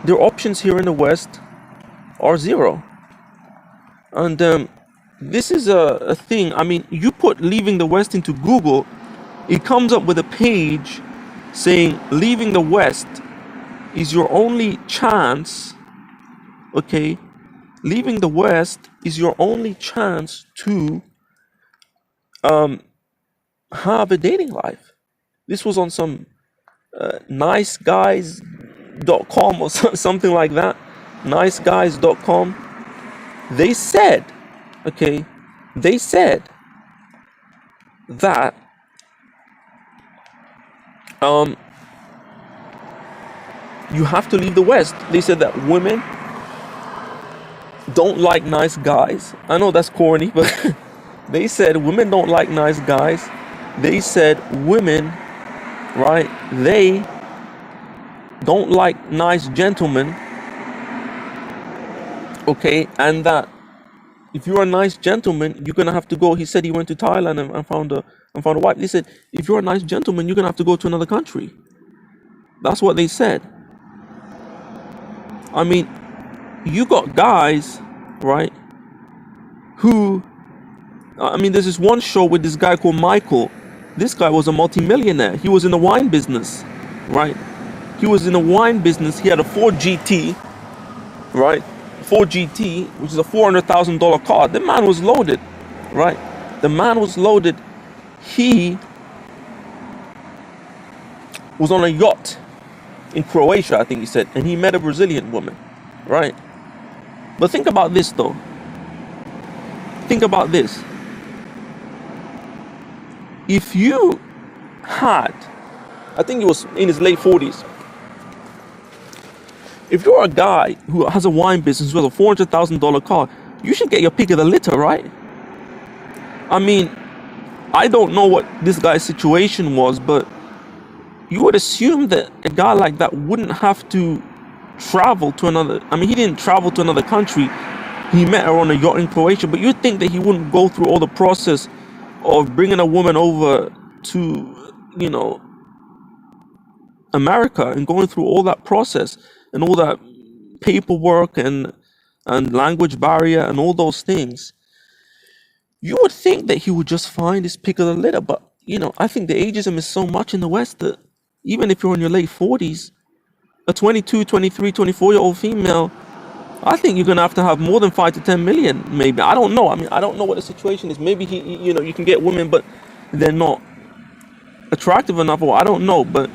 Their options here in the West are zero. And this is a thing. I mean, you put leaving the West into Google, it comes up with a page saying leaving the West is your only chance, okay? Leaving the West is your only chance to have a dating life. This was on some niceguys.com or something like that. Niceguys.com. They said that you have to leave the West. They said that women don't like nice guys. I know that's corny, but they said women don't like nice guys. They said women, right, they don't like nice gentlemen, okay, and that if you're a nice gentleman, you're gonna have to go. He said he went to Thailand and found a wife. They said if you're a nice gentleman, you're gonna have to go to another country. That's what they said. I mean, you got guys, right, who, there's this one show with this guy called Michael. This guy was a multimillionaire. He was in the wine business, right? He was in the wine business. He had a Ford GT, right? Ford GT, which is a $400,000 car. The man was loaded, right? The man was loaded. He was on a yacht in Croatia, I think he said, and he met a Brazilian woman, right? But think about this, though. Think about this. If you had, I think he was in his late 40s. If you're a guy who has a wine business, who has a $400,000 car, you should get your pick of the litter, right? I mean, I don't know what this guy's situation was, but you would assume that a guy like that wouldn't have to travel to another. I mean, he didn't travel to another country. He met her on a yacht in Croatia, but you'd think that he wouldn't go through all the process of bringing a woman over to, America and going through all that process and all that paperwork and language barrier and all those things. You would think that he would just find his pick of the litter, but I think the ageism is so much in the West that even if you're in your late 40s, a 22, 23, 24-year-old female, I think you're gonna have to have more than 5 to 10 million, maybe. I don't know. I mean, I don't know what the situation is. Maybe you can get women, but they're not attractive enough, or I don't know. But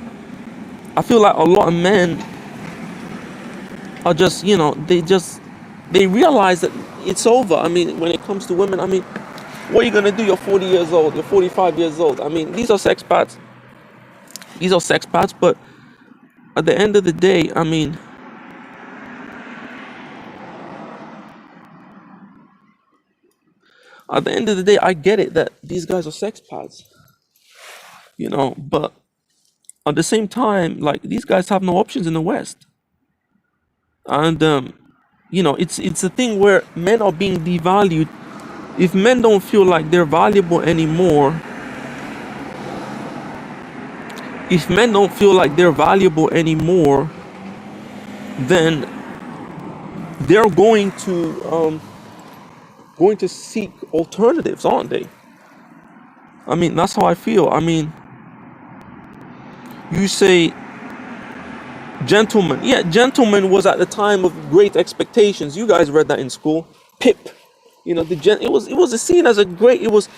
I feel like a lot of men are just, they realize that it's over. I mean, when it comes to women, I mean, what are you gonna do? You're 40 years old. You're 45 years old. I mean, these are sex pads. These are sex pads, but at the end of the day, I mean, I get it that these guys are sex pads, but at the same time, like, these guys have no options in the West. And, it's a thing where men are being devalued. If men don't feel like they're valuable anymore, then they're going to seek alternatives, aren't they? I mean, that's how I feel. I mean, you say gentleman. Yeah, gentleman was at the time of Great Expectations. You guys read that in school. Pip. It was seen as a great. It was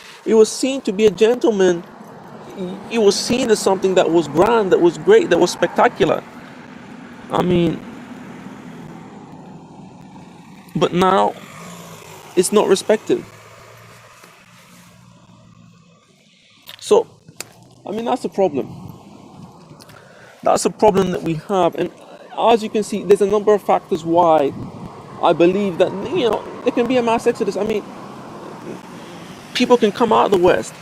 seen to be a gentleman. It was seen as something that was grand, that was great, that was spectacular. I mean, but now it's not respected. So, I mean, that's the problem. That's a problem that we have. And as you can see, there's a number of factors why I believe that, there can be a mass exodus. I mean, people can come out of the West.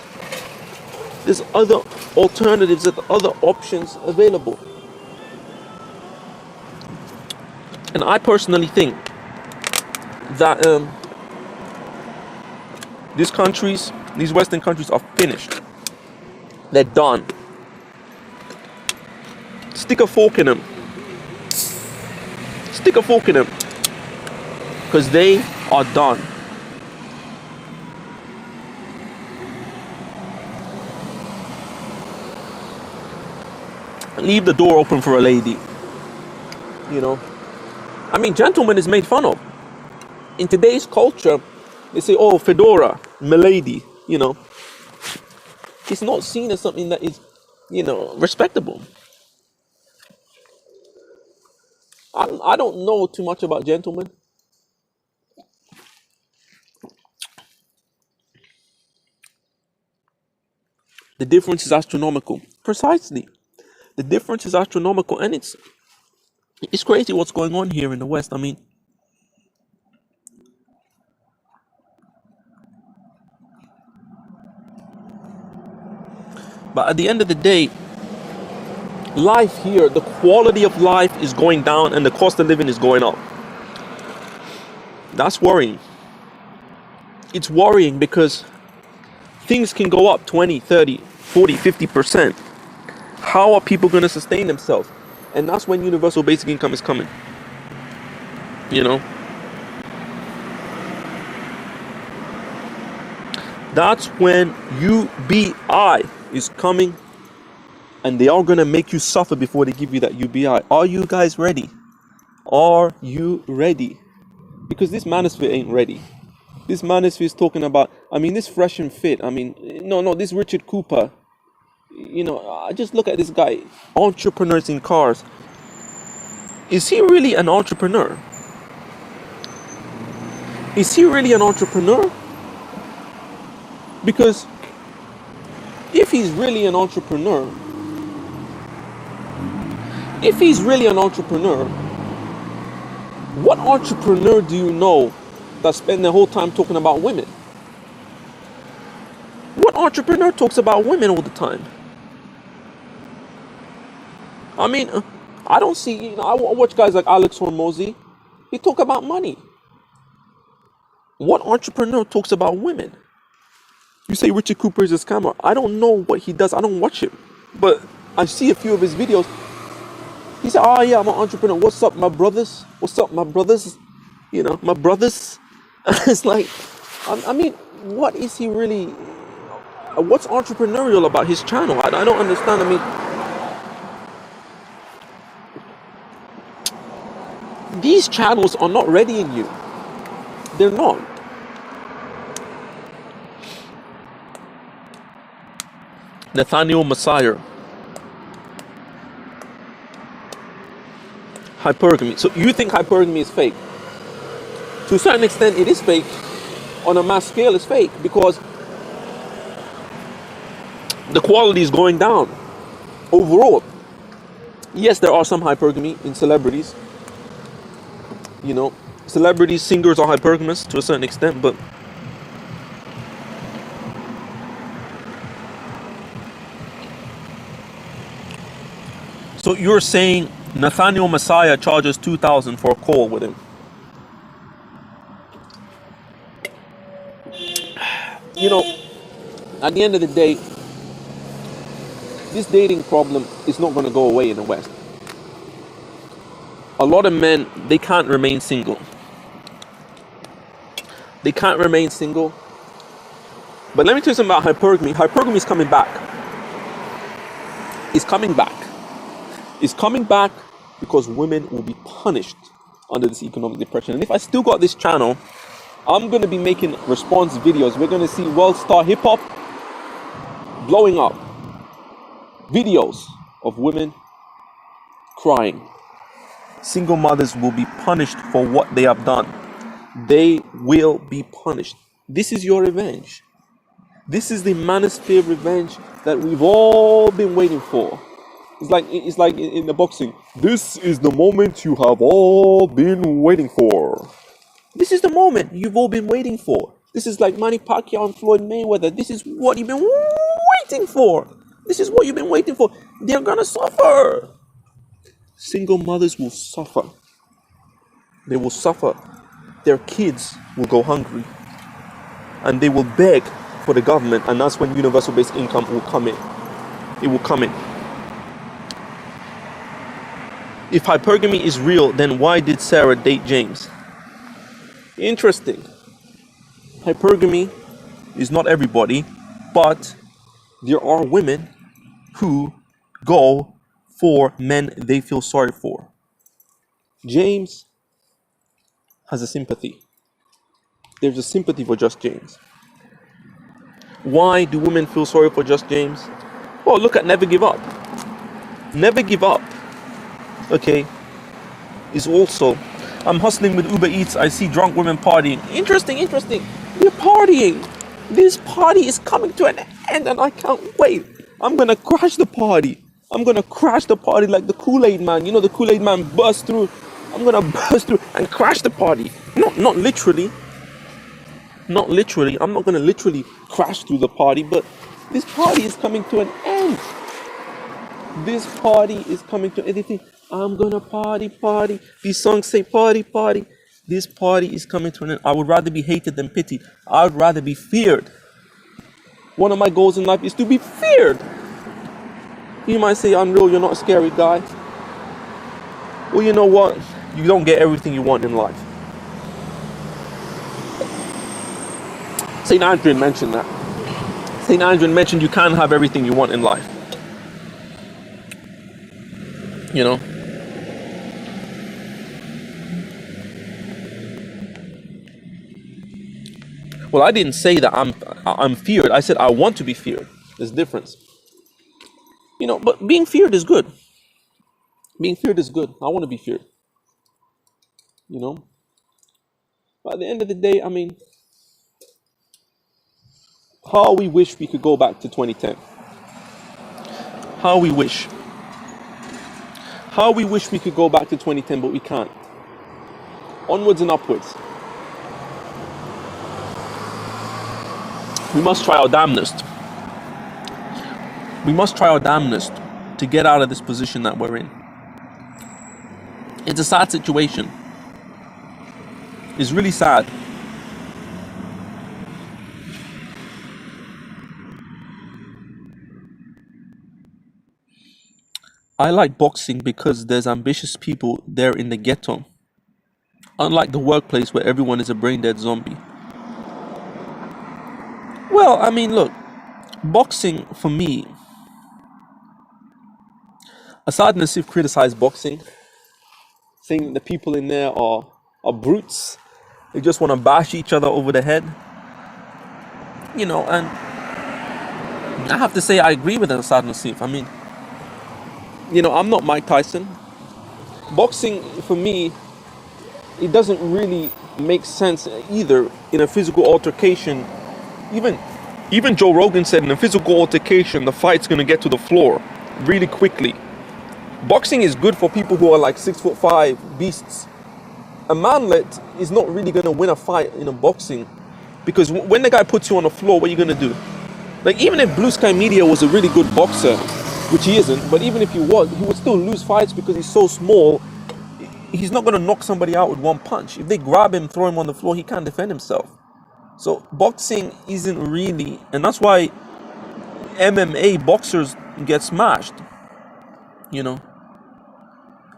There's other alternatives, there's other options available. And I personally think that these Western countries are finished. They're done. Stick a fork in them. Stick a fork in them. Because they are done. Leave the door open for a lady. I mean, gentleman is made fun of. In today's culture, they say, oh, fedora, milady, It's not seen as something that is, respectable. I don't know too much about gentlemen. The difference is astronomical. Precisely. The difference is astronomical, and it's crazy what's going on here in the West. I mean, but at the end of the day, life here, the quality of life is going down and the cost of living is going up. That's worrying. It's worrying because things can go up 20, 30, 40, 50%. How are people going to sustain themselves? And that's when universal basic income is coming. That's when UBI is coming, and they are going to make you suffer before they give you that UBI. Are you guys ready? Are you ready? Because this manosphere ain't ready. This manosphere is talking about, I mean, this Fresh and Fit. I mean, no, this Richard Cooper. I just look at this guy, entrepreneurs in cars. Is he really an entrepreneur? Is he really an entrepreneur? Because if he's really an entrepreneur, what entrepreneur do you know that spend their whole time talking about women? What entrepreneur talks about women all the time? I mean, I don't see, I watch guys like Alex Hormozy. He talk about money. What entrepreneur talks about women? You say Richard Cooper is a scammer. I don't know what he does. I don't watch him. But I see a few of his videos. He said, oh yeah, I'm an entrepreneur. What's up, my brothers? What's up, my brothers? My brothers. It's like, I mean, what is he really? What's entrepreneurial about his channel? I don't understand. I mean, these channels are not readying you. They're not. Nathaniel Messiah. Hypergamy. So you think hypergamy is fake? To a certain extent, it is fake. On a mass scale, it's fake because the quality is going down overall. Yes, there are some hypergamy in celebrities. You know, celebrities, singers are hypergamous to a certain extent, but so you're saying Nathaniel Messiah charges $2,000 for a call with him? You know, at the end of the day, this dating problem is not going to go away in the West. A lot of men, they can't remain single. They can't remain single. But let me tell you something about hypergamy. Hypergamy is coming back. It's coming back. It's coming back because women will be punished under this economic depression. And if I still got this channel, I'm going to be making response videos. We're going to see world star hip hop blowing up. Videos of women crying. Single mothers will be punished for what they have done. They will be punished. This is your revenge. This is the manosphere revenge that we've all been waiting for. It's like in the boxing. This is the moment you have all been waiting for. This is the moment you've all been waiting for. This is like Manny Pacquiao and Floyd Mayweather. This is what you've been waiting for. This is what you've been waiting for. They're gonna suffer. Single mothers will suffer. They will suffer. Their kids will go hungry. And they will beg for the government. And that's when universal basic income will come in. It will come in. If hypergamy is real, then why did Sarah date James? Interesting. Hypergamy is not everybody, but there are women who go for men they feel sorry for. James has a sympathy. There's a sympathy for just James. Why do women feel sorry for just James? Well, look at Never Give Up. Never Give Up, okay, is also, I'm hustling with Uber Eats, I see drunk women partying. Interesting. They're partying. This party is coming to an end and I can't wait. I'm gonna crash the party. I'm gonna crash the party like the Kool-Aid man. You know, the Kool-Aid man burst through. I'm gonna burst through and crash the party. Not literally. Not literally. I'm not gonna literally crash through the party, but this party is coming to an end. This party is coming to anything. I'm gonna party. These songs say party. This party is coming to an end. I would rather be hated than pitied. I would rather be feared. One of my goals in life is to be feared. You might say, Unreal, you're not a scary guy. Well, you know what? You don't get everything you want in life. St. Andrew mentioned that. St. Andrew mentioned you can't have everything you want in life. You know? Well, I didn't say that I'm feared. I said I want to be feared. There's a difference. You know, but being feared is good. Being feared is good. I want to be feared. You know? But at the end of the day, I mean, how we wish we could go back to 2010. How we wish. How we wish we could go back to 2010, but we can't. Onwards and upwards. We must try our damnedest. We must try our damnedest to get out of this position that we're in. It's a sad situation. It's really sad. I like boxing because there's ambitious people there in the ghetto. Unlike the workplace where everyone is a brain dead zombie. Well, I mean, look, Boxing, for me, Asad Nassif criticized boxing, saying the people in there are brutes. They just want to bash each other over the head. And I have to say I agree with Asad Nassif. I mean, I'm not Mike Tyson. Boxing, for me, it doesn't really make sense either in a physical altercation. Even Joe Rogan said in a physical altercation, the fight's going to get to the floor really quickly. Boxing is good for people who are like 6'5" beasts. A manlet is not really going to win a fight in a boxing, because when the guy puts you on the floor, what are you going to do? Like, even if Blue Sky Media was a really good boxer, which he isn't, but even if he was, he would still lose fights because he's so small. He's not going to knock somebody out with one punch. If they grab him, throw him on the floor, he can't defend himself. So boxing isn't really, and that's why MMA boxers get smashed.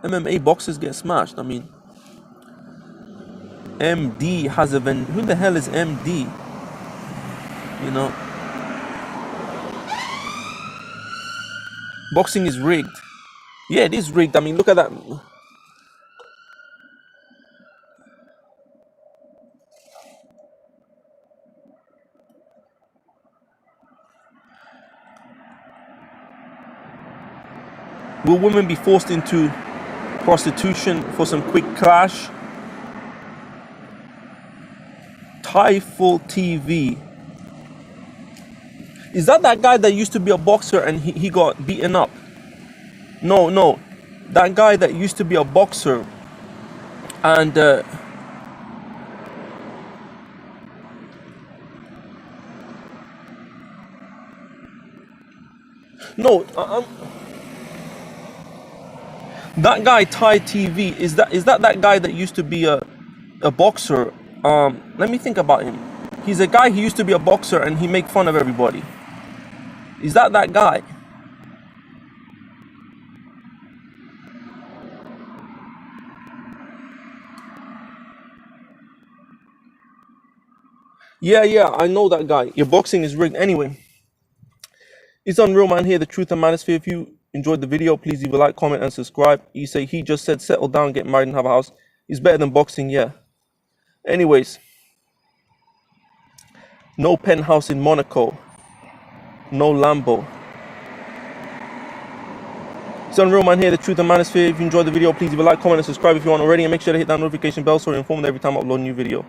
MMA boxers get smashed. I mean, MD has a who the hell is MD? Boxing is rigged. Yeah, it is rigged. I mean, look at that. Will women be forced into prostitution for some quick cash? Typhoon TV. Is that guy that used to be a boxer and he got beaten up? No. That guy that used to be a boxer and no, that guy Thai TV, is that guy that used to be a boxer? Let me think about him. He's a guy who used to be a boxer and he make fun of everybody. Is that guy? Yeah, I know that guy. Your boxing is rigged. Anyway, it's Unreal Man here, the truth and manosphere. If you enjoyed the video, please leave a like, comment, and subscribe. You say he just said settle down, get married, and have a house. It's better than boxing, yeah. Anyways, no penthouse in Monaco, no Lambo. It's Unreal Man here, the truth and manosphere. If you enjoyed the video, please leave a like, comment, and subscribe if you aren't already, and make sure to hit that notification bell so you're informed every time I upload a new video.